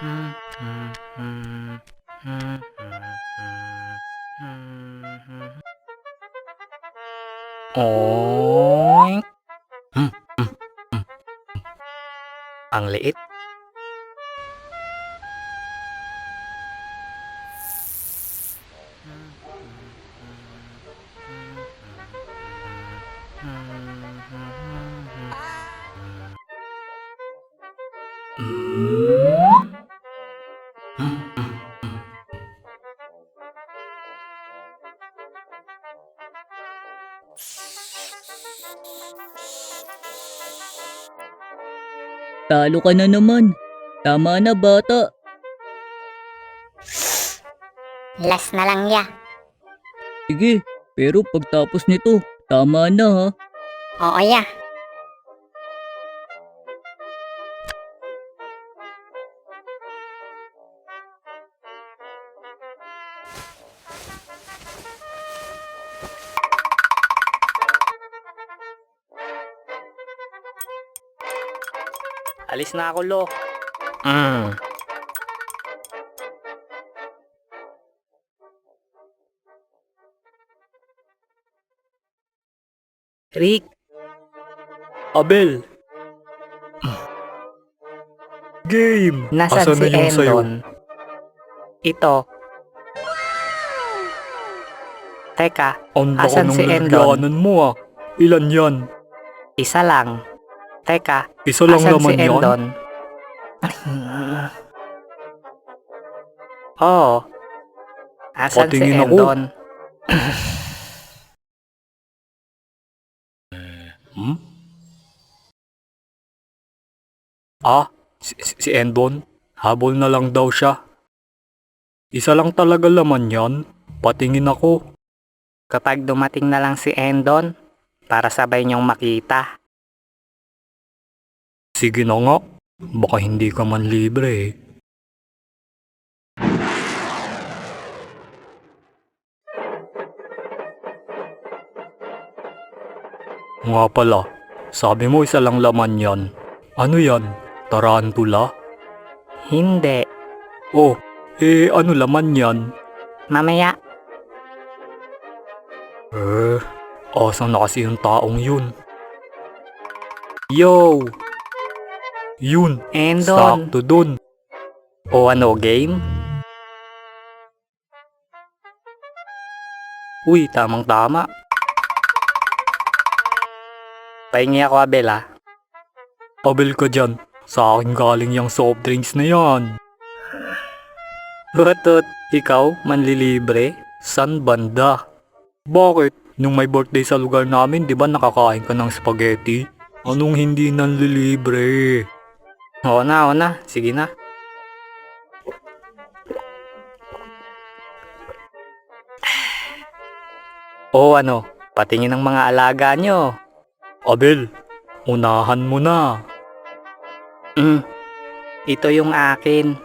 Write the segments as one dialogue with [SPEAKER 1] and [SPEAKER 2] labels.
[SPEAKER 1] Oink. Ang liit.
[SPEAKER 2] Talo ka na naman. Tama na bata.
[SPEAKER 3] Last na lang ya.
[SPEAKER 2] Sige, pero pagtapos nito, tama na ha.
[SPEAKER 3] Oo ya.
[SPEAKER 1] Alis na ako, Lo. Rick.
[SPEAKER 4] Abel. Game.
[SPEAKER 1] Nasaan
[SPEAKER 4] Asan
[SPEAKER 1] si
[SPEAKER 4] na yung sayo?
[SPEAKER 1] Endon? Ito. Teka,
[SPEAKER 4] Ang laki
[SPEAKER 1] asan
[SPEAKER 4] ng
[SPEAKER 1] si Endon?
[SPEAKER 4] lalagyanan mo ah. Ilan yan?
[SPEAKER 1] Isa lang. Teka,
[SPEAKER 4] Isa lang
[SPEAKER 1] asan
[SPEAKER 4] laman
[SPEAKER 1] si
[SPEAKER 4] yan?
[SPEAKER 1] Endon? Oo. Asan si
[SPEAKER 4] Patingin ako.
[SPEAKER 1] Endon?
[SPEAKER 4] Si Endon? Habol na lang daw siya. Isa lang talaga laman yan. Patingin ako.
[SPEAKER 1] Kapag dumating na lang si Endon, para sabay niyong makita.
[SPEAKER 4] Sige na nga. Baka hindi ka man libre eh. Nga pala, sabi mo isa lang laman yan. Ano yan? Tarantula?
[SPEAKER 1] Hindi.
[SPEAKER 4] Oh, ano laman yan?
[SPEAKER 1] Mamaya.
[SPEAKER 4] Asan na kasi yung taong yun? Yo! Yun,
[SPEAKER 1] Endon.
[SPEAKER 4] sakto dun.
[SPEAKER 1] O ano, game? Uy, tamang-tama. Pahingi ako, Abel, ah.
[SPEAKER 4] Abel ka dyan, sa akin galing yung soft drinks na yan.
[SPEAKER 1] Butot, ikaw, manlilibre?
[SPEAKER 4] San banda? Bakit? Nung may birthday sa lugar namin, di ba nakakain ka ng spaghetti? Anong hindi nanlilibre?
[SPEAKER 1] Oo na. Sige na. O ano, patingin ng mga alaga nyo.
[SPEAKER 4] Abel, unahan mo na.
[SPEAKER 1] Ito yung akin.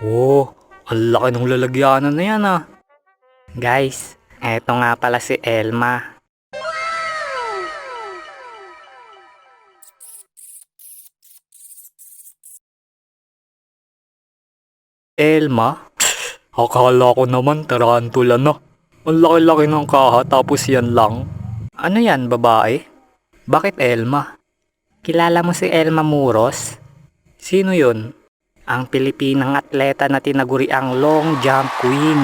[SPEAKER 4] Oh, ang laki ng lalagyanan na yan ah.
[SPEAKER 1] Guys, eto nga pala si Elma.
[SPEAKER 4] Elma? Akala ko naman tarantula na. Ang laki-laki ng kaha tapos yan lang.
[SPEAKER 1] Ano yan, babae? Bakit Elma? Kilala mo si Elma Muros? Sino yun? Ang Pilipinang atleta na tinaguri ang long jump queen.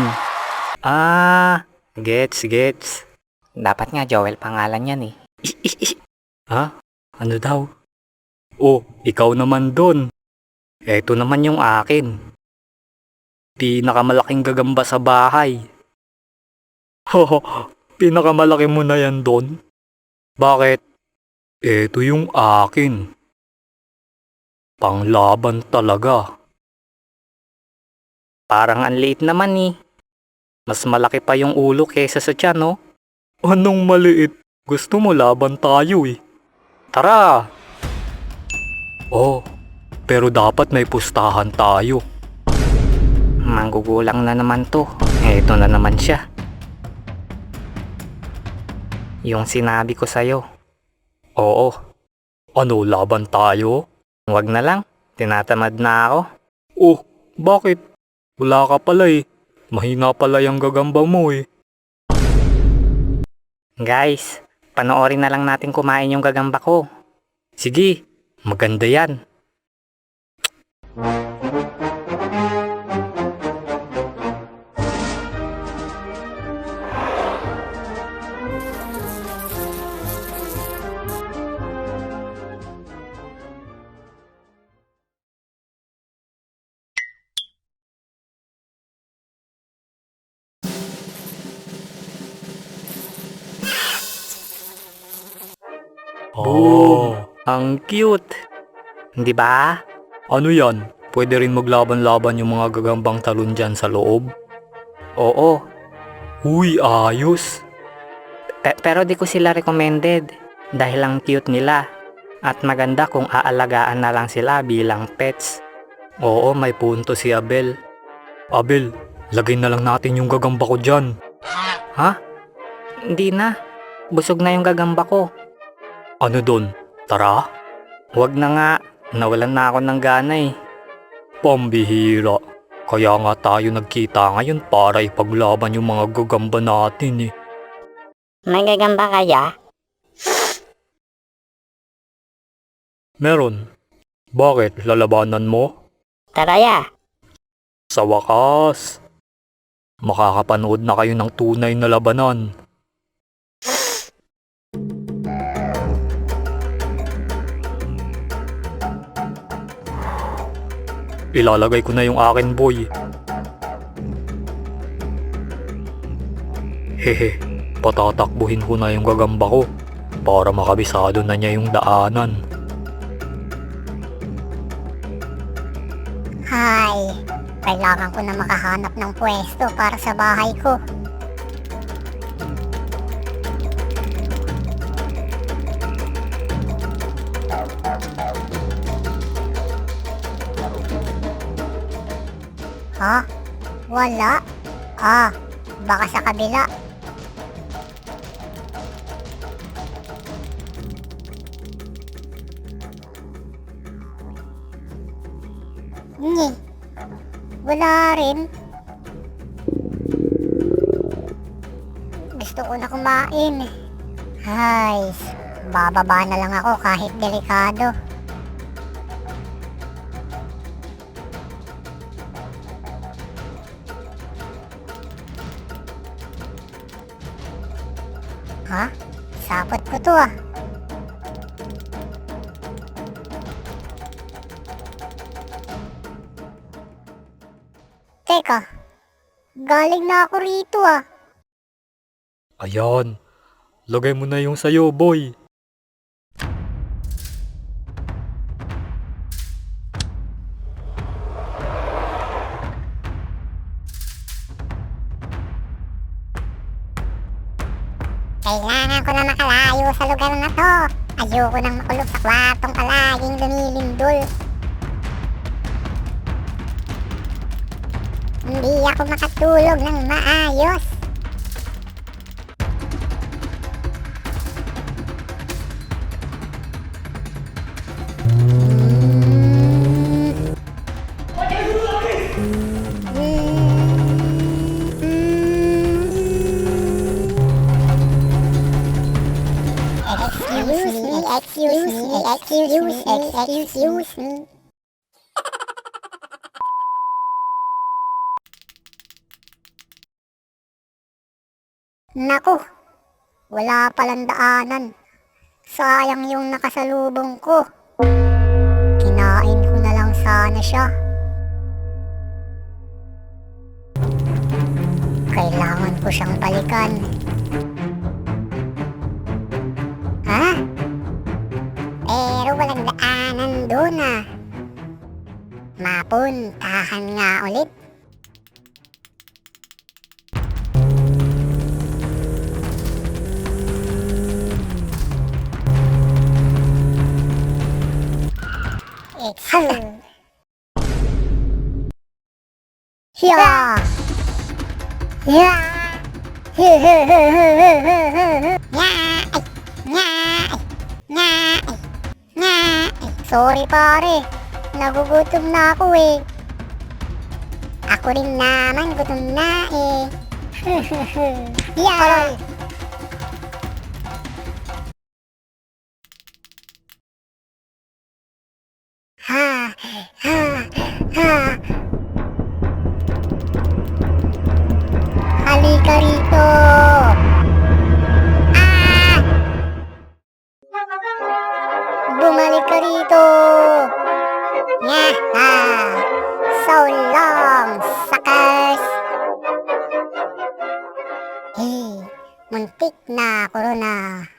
[SPEAKER 1] Ah, gets. Dapat nga Joel pangalan yan eh.
[SPEAKER 4] Ha? Ano daw? Oh, ikaw naman doon. Eto naman yung akin. Pinakamalaking gagamba sa bahay. Hoho, pinakamalaki mo na yan doon? Bakit? Eto yung akin. Panglaban talaga.
[SPEAKER 1] Parang ang liit naman eh. Mas malaki pa yung ulo kesa sa tiyan, no?
[SPEAKER 4] Anong maliit? Gusto mo laban tayo eh.
[SPEAKER 1] Tara!
[SPEAKER 4] Oh, pero dapat may pustahan tayo.
[SPEAKER 1] Manggugulang na naman to. Eto na naman siya. Yung sinabi ko sa'yo.
[SPEAKER 4] Oo. Ano, laban tayo?
[SPEAKER 1] Wag na lang. Tinatamad na ako.
[SPEAKER 4] Oh, bakit? Wala ka pala eh. Mahina pala yung gagamba mo eh.
[SPEAKER 1] Guys, panoorin na lang natin kumain yung gagamba ko.
[SPEAKER 4] Sige, maganda yan.
[SPEAKER 1] Boom! Ang cute! Hindi ba?
[SPEAKER 4] Ano yan? Pwede rin maglaban-laban yung mga gagambang talon dyan sa loob?
[SPEAKER 1] Oo.
[SPEAKER 4] Uy, ayos!
[SPEAKER 1] Pero di ko sila recommended dahil ang cute nila. At maganda kung aalagaan na lang sila bilang pets.
[SPEAKER 4] Oo, may punto si Abel. Abel, lagay na lang natin yung gagamba ko dyan.
[SPEAKER 1] Ha? Hindi na. Busog na yung gagamba ko.
[SPEAKER 4] Ano dun? Tara?
[SPEAKER 1] Huwag na nga. Nawalan na ako ng gana eh.
[SPEAKER 4] Pambihira. Kaya nga tayo nagkita ngayon para ipaglaban yung mga gagamba natin eh.
[SPEAKER 3] May gagamba kaya?
[SPEAKER 4] Meron. Bakit? Lalabanan mo?
[SPEAKER 3] Tara ya.
[SPEAKER 4] Sa wakas. Makakapanood na kayo ng tunay na labanan. Ilalagay ko na yung akin boy. Hehe, patatakbuhin ko na yung gagamba ko para makabisado na niya yung daanan.
[SPEAKER 3] Hay, kailangan ko na makahanap ng pwesto para sa bahay ko. Ha? Wala? Baka sa kabila. Nye, wala rin. Gusto ko na kumain. Hay, bababa na lang ako kahit delikado. Ha? Sapot ko to ah. Teka, galing na ako rito ah.
[SPEAKER 4] Ayan, lagay mo na yung sayo boy.
[SPEAKER 3] Kailangan ko na makalayo sa lugar na to. Ayoko nang makulog sa kwartong palaging lumilindol. Hindi ako makatulog ng maayos. Excuse me. Naku, wala palang daanan. Sayang yung nakasalubong ko. Kinain ko na lang sana siya. Kailangan ko siyang balikan. Ha? Pero walang daanan doon ah. Mapuntahan nga ulit. Hiya! Hiya! Sorry pare, nagugutom na ako eh. Ako rin naman, gutom na eh. Yeah! Ha! Ha! Ha! Halika rito! Ah! Bumalik ka rito! Nyaha! So long, suckers! Hey, muntik na corona.